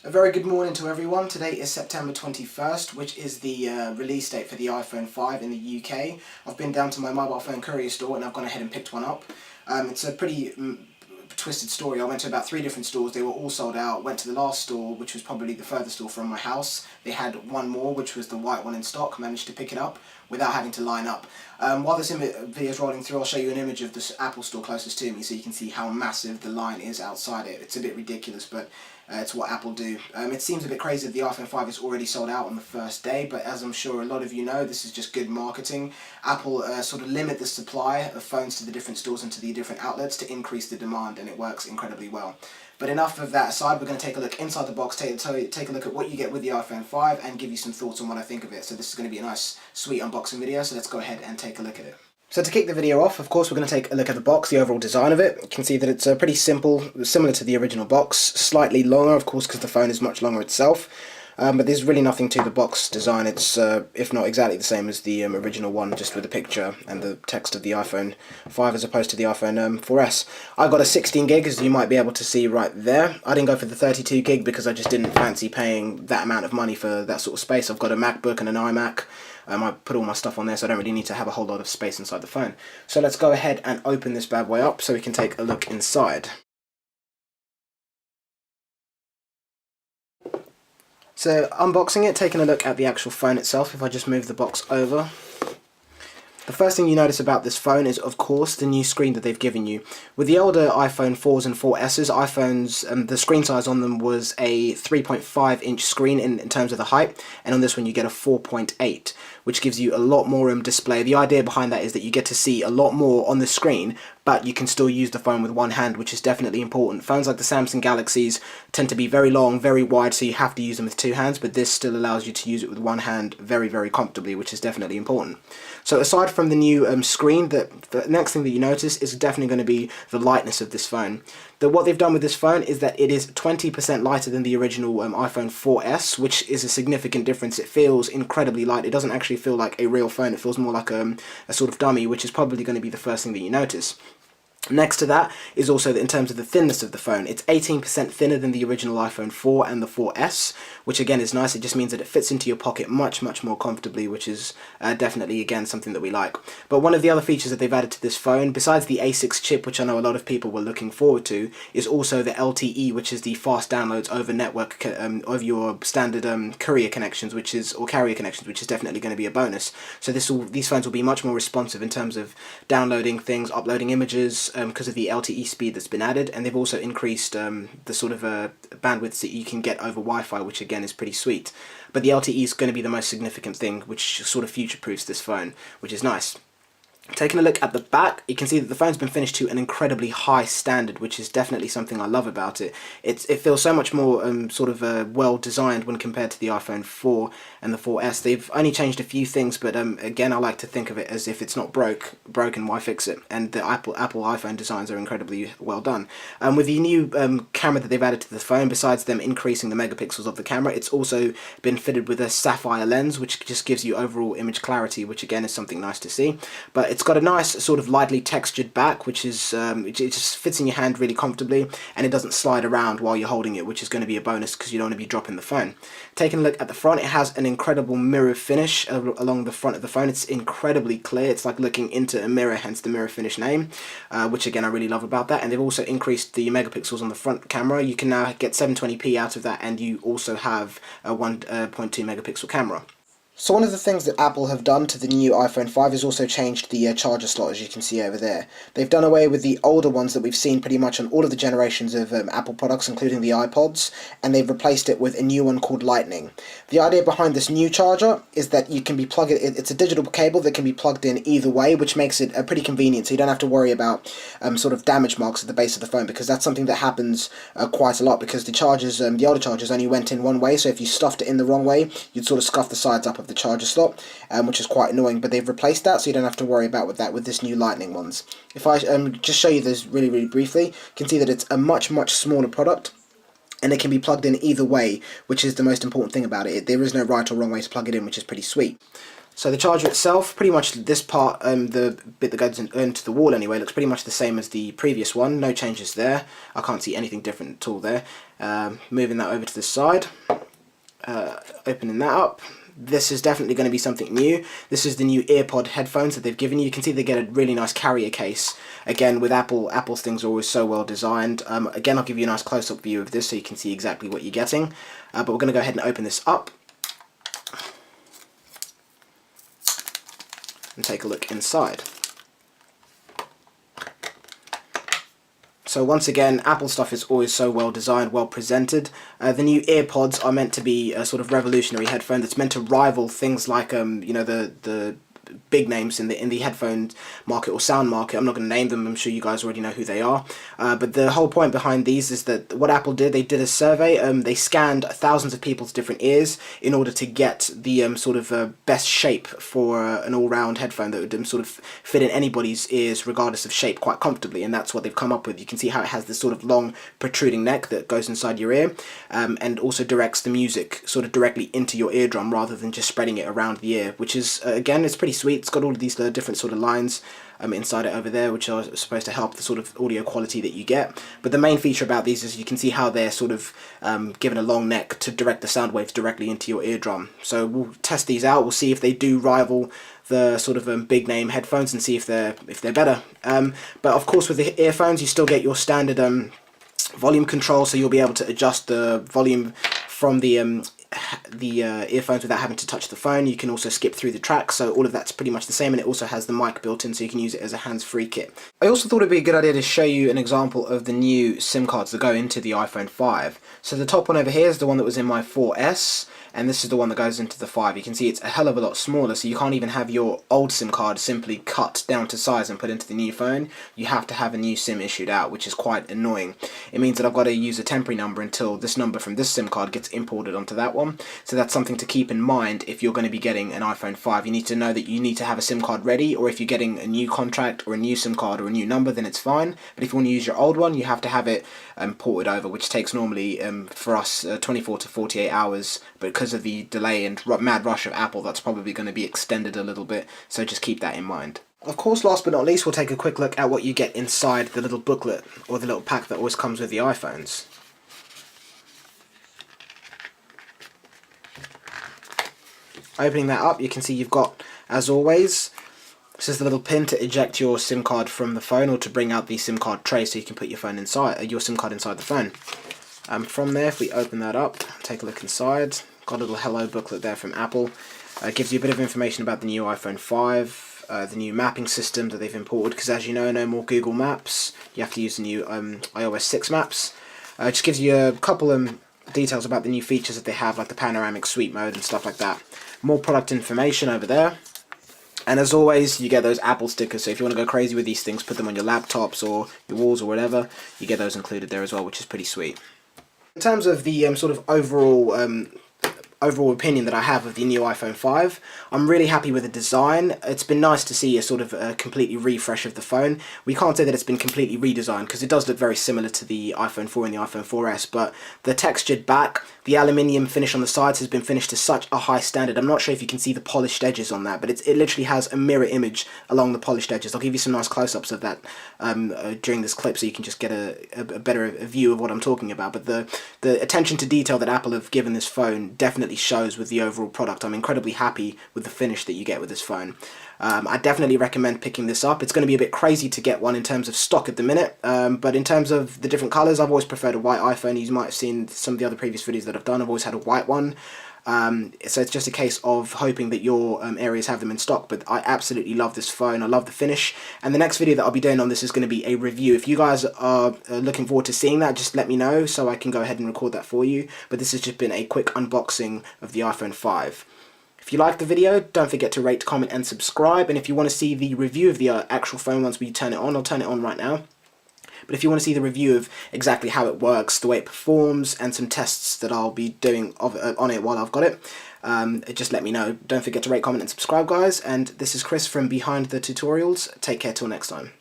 A very good morning to everyone. Today is September 21st, which is the release date for the iPhone 5 in the UK. I've been down to my mobile phone courier store and I've gone ahead and picked one up. It's a pretty twisted story. I went to about 3 different stores. They were all sold out. Went to the last store, which was probably the furthest store from my house. They had one more, which was the white one in stock. Managed to pick it up without having to line up. While this video is rolling through, I'll show you an image of the Apple store closest to me so you can see how massive the line is outside it. It's a bit ridiculous, but it's what Apple do. It seems a bit crazy that the iPhone 5 is already sold out on the first day, but as I'm sure a lot of you know, this is just good marketing. Apple sort of limit the supply of phones to the different stores and to the different outlets to increase the demand, and it works incredibly well. But enough of that aside, we're going to take a look inside the box, take a look at what you get with the iPhone 5 and give you some thoughts on what I think of it. So this is going to be a nice, sweet unboxing video, so let's go ahead and take a look at it. So to kick the video off, of course, we're going to take a look at the box, the overall design of it. You can see that it's pretty simple, similar to the original box, slightly longer, of course, because the phone is much longer itself. But there's really nothing to the box design. It's, if not exactly the same as the original one, just with the picture and the text of the iPhone 5 as opposed to the iPhone 4S. I got a 16 gig, as you might be able to see right there. I didn't go for the 32 gig because I just didn't fancy paying that amount of money for that sort of space. I've got a MacBook and an iMac. I put all my stuff on there, so I don't really need to have a whole lot of space inside the phone. So let's go ahead and open this bad boy up so we can take a look inside. So unboxing it, taking a look at the actual phone itself, if I just move the box over. The first thing you notice about this phone is, of course, the new screen that they've given you. With the older iPhone 4s and 4Ss, iPhones, the screen size on them was a 3.5-inch screen in terms of the height, and on this one you get a 4.8, which gives you a lot more display. The idea behind that is that you get to see a lot more on the screen, but you can still use the phone with one hand, which is definitely important. Phones like the Samsung Galaxies tend to be very long, very wide, so you have to use them with 2 hands, but this still allows you to use it with one hand very, very comfortably, which is definitely important. So aside from the new screen, the next thing that you notice is definitely going to be the lightness of this phone. What they've done with this phone is that it is 20% lighter than the original iPhone 4S, which is a significant difference. It feels incredibly light. It doesn't actually feel like a real phone. It feels more like a sort of dummy, which is probably going to be the first thing that you notice. Next to that is also in terms of the thinness of the phone. It's 18% thinner than the original iPhone 4 and the 4S, which again is nice. It just means that it fits into your pocket much, much more comfortably, which is definitely, again, something that we like. But one of the other features that they've added to this phone, besides the A6 chip, which I know a lot of people were looking forward to, is also the LTE, which is the fast downloads over network, over your standard courier connections, or carrier connections, which is definitely going to be a bonus. So these phones will be much more responsive in terms of downloading things, uploading images, because of the LTE speed that's been added, and they've also increased the sort of bandwidth that you can get over Wi-Fi, which again is pretty sweet. But the LTE is going to be the most significant thing, which sort of future-proofs this phone, which is nice. Taking a look at the back, you can see that the phone's been finished to an incredibly high standard, which is definitely something I love about it. It feels so much more sort of well designed when compared to the iPhone 4 and the 4S. They've only changed a few things, but again, I like to think of it as if it's not broken, why fix it? And the Apple iPhone designs are incredibly well done. With the new camera that they've added to the phone, besides them increasing the megapixels of the camera, it's also been fitted with a sapphire lens, which just gives you overall image clarity, which again is something nice to see. But it's got a nice sort of lightly textured back, which is it just fits in your hand really comfortably, and it doesn't slide around while you're holding it, which is going to be a bonus because you don't want to be dropping the phone. Taking a look at the front, it has an incredible mirror finish along the front of the phone. It's incredibly clear. It's like looking into a mirror, hence the mirror finish name, which again I really love about that. And they've also increased the megapixels on the front camera. You can now get 720p out of that, and you also have a 1.2 megapixel camera. So one of the things that Apple have done to the new iPhone 5 is also changed the charger slot, as you can see over there. They've done away with the older ones that we've seen pretty much on all of the generations of Apple products, including the iPods, and they've replaced it with a new one called Lightning. The idea behind this new charger is that you can be it's a digital cable that can be plugged in either way, which makes it pretty convenient, so you don't have to worry about sort of damage marks at the base of the phone, because that's something that happens quite a lot, because the older chargers only went in one way, so if you stuffed it in the wrong way, you'd sort of scuff the sides up of the charger slot, which is quite annoying, but they've replaced that, so you don't have to worry about with this new Lightning ones. If I just show you this really, really briefly, you can see that it's a much, much smaller product, and it can be plugged in either way, which is the most important thing about it. There is no right or wrong way to plug it in, which is pretty sweet. So the charger itself, pretty much this part, the bit that goes into the wall anyway, looks pretty much the same as the previous one. No changes there. I can't see anything different at all there. Moving that over to the side, opening that up. This is definitely going to be something new. This is the new EarPod headphones that they've given you. You can see they get a really nice carrier case. Again, with Apple's things are always so well designed. Again, I'll give you a nice close-up view of this so you can see exactly what you're getting. But we're going to go ahead and open this up and take a look inside. So once again, Apple stuff is always so well designed, well presented. The new EarPods are meant to be a sort of revolutionary headphone that's meant to rival things like you know, the big names in the headphone market or sound market. I'm not going to name them, I'm sure you guys already know who they are. But the whole point behind these is that what Apple did, they did a survey, they scanned thousands of people's different ears in order to get the sort of best shape for an all-round headphone that would sort of fit in anybody's ears regardless of shape quite comfortably, and that's what they've come up with. You can see how it has this sort of long protruding neck that goes inside your ear, and also directs the music sort of directly into your eardrum rather than just spreading it around the ear, which is, again, it's pretty sweet. It's got all of these different sort of lines inside it over there, which are supposed to help the sort of audio quality that you get. But the main feature about these is you can see how they're sort of given a long neck to direct the sound waves directly into your eardrum. So we'll test these out. We'll see if they do rival the sort of big name headphones and see if they're better. But of course, with the earphones, you still get your standard volume control, so you'll be able to adjust the volume from the earphones without having to touch the phone. You can also skip through the tracks, so all of that's pretty much the same, and it also has the mic built in, so you can use it as a hands-free kit. I also thought it'd be a good idea to show you an example of the new SIM cards that go into the iPhone 5. So the top one over here is the one that was in my 4S, and this is the one that goes into the 5. You can see it's a hell of a lot smaller, so you can't even have your old SIM card simply cut down to size and put into the new phone. You have to have a new SIM issued out, which is quite annoying. It means that I've got to use a temporary number until this number from this SIM card gets imported onto that one. So that's something to keep in mind if you're going to be getting an iPhone 5. You need to know that you need to have a SIM card ready, or if you're getting a new contract or a new SIM card or a new number, then it's fine. But if you want to use your old one, you have to have it ported over, which takes normally, for us, 24 to 48 hours. But because of the delay and mad rush of Apple, that's probably going to be extended a little bit, so just keep that in mind. Of course, last but not least, we'll take a quick look at what you get inside the little booklet or the little pack that always comes with the iPhones. Opening that up, you can see you've got, as always, this is the little pin to eject your SIM card from the phone, or to bring out the SIM card tray so you can put your phone inside, your SIM card inside the phone. From there, if we open that up, take a look inside, got a little hello booklet there from Apple. It gives you a bit of information about the new iPhone 5, the new mapping system that they've imported, because as you know, no more Google Maps. You have to use the new iOS 6 maps. It just gives you a couple details about the new features that they have, like the panoramic sweep mode and stuff like that. More product information over there. And as always, you get those Apple stickers, so if you want to go crazy with these things, put them on your laptops or your walls or whatever, you get those included there as well, which is pretty sweet. In terms of the sort of overall opinion that I have of the new iPhone 5, I'm really happy with the design. It's been nice to see a sort of a completely refresh of the phone. We can't say that it's been completely redesigned, because it does look very similar to the iPhone 4 and the iPhone 4S, but the textured back, the aluminium finish on the sides has been finished to such a high standard. I'm not sure if you can see the polished edges on that, but it literally has a mirror image along the polished edges. I'll give you some nice close-ups of that during this clip, so you can just get a better view of what I'm talking about. But the attention to detail that Apple have given this phone definitely shows with the overall product. I'm incredibly happy with the finish that you get with this phone. I definitely recommend picking this up. It's going to be a bit crazy to get one in terms of stock at the minute, but in terms of the different colours, I've always preferred a white iPhone. You might have seen some of the other previous videos that I've done. I've always had a white one. So it's just a case of hoping that your areas have them in stock, but I absolutely love this phone. I love the finish, and the next video that I'll be doing on this is going to be a review. If you guys are looking forward to seeing that, just let me know so I can go ahead and record that for you. But this has just been a quick unboxing of the iPhone 5. If you liked the video, don't forget to rate, comment and subscribe, and if you want to see the review of the actual phone once we turn it on, I'll turn it on right now. But if you want to see the review of exactly how it works, the way it performs, and some tests that I'll be doing on it while I've got it, just let me know. Don't forget to rate, comment and subscribe, guys. And this is Chris from Behind the Tutorials. Take care till next time.